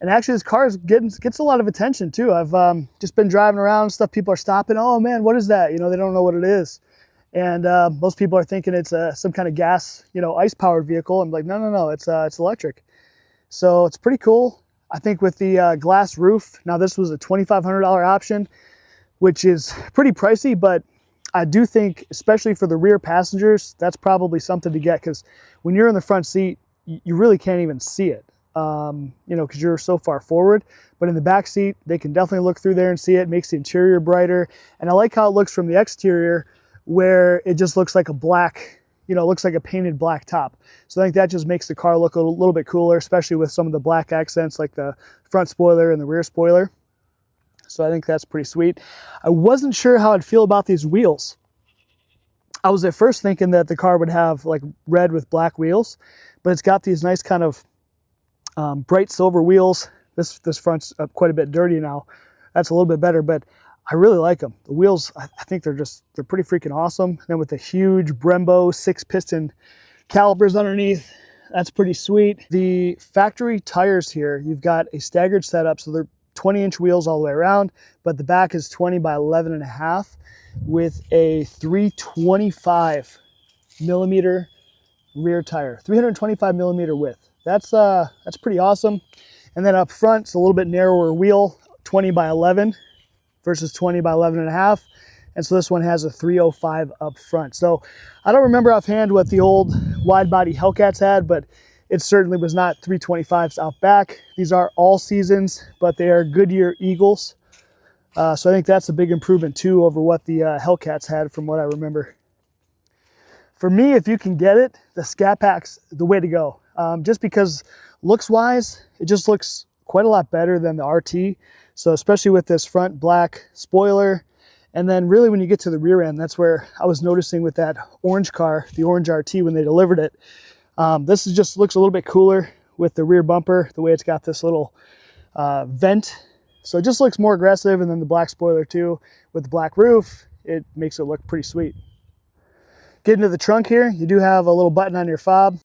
And actually this car gets a lot of attention too. I've just been driving around and stuff. People are stopping. Oh man, what is that? You know, they don't know what it is. And most people are thinking it's some kind of gas, you know, ice powered vehicle. I'm like, no, it's electric. So it's pretty cool. I think with the glass roof, now this was a $2,500 option, which is pretty pricey, but I do think, especially for the rear passengers, that's probably something to get, because when you're in the front seat, you really can't even see it, you know, because you're so far forward. But in the back seat, they can definitely look through there and see it. It makes the interior brighter. And I like how it looks from the exterior, where it just looks like a black, you know, looks like a painted black top. So I think that just makes the car look a little bit cooler, especially with some of the black accents like the front spoiler and the rear spoiler. So I think that's pretty sweet. I wasn't sure how I'd feel about these wheels. I was at first thinking that the car would have like red with black wheels, but it's got these nice kind of bright silver wheels. This front's quite a bit dirty now. That's a little bit better, but I really like them. The wheels, I think they're pretty freaking awesome. And then with the huge Brembo 6-piston calipers underneath, that's pretty sweet. The factory tires here, you've got a staggered setup, so they're 20-inch wheels all the way around, but the back is 20 by 11.5 with a 325 millimeter rear tire, 325 millimeter width. That's pretty awesome. And then up front, it's a little bit narrower wheel, 20 by 11 versus 20 by 11.5. And so this one has a 305 up front. So I don't remember offhand what the old wide body Hellcats had, but it certainly was not 325s out back. These are all seasons, but they are Goodyear Eagles. So I think that's a big improvement too over what the Hellcats had from what I remember. For me, if you can get it, the Scat Pack's the way to go. Just because looks wise, it just looks quite a lot better than the RT. So especially with this front black spoiler. And then really when you get to the rear end, that's where I was noticing with that orange car, the orange RT, when they delivered it. This is just looks a little bit cooler with the rear bumper, the way it's got this little vent. So it just looks more aggressive. And then the black spoiler too, with the black roof, it makes it look pretty sweet. Get into the trunk here, you do have a little button on your fob.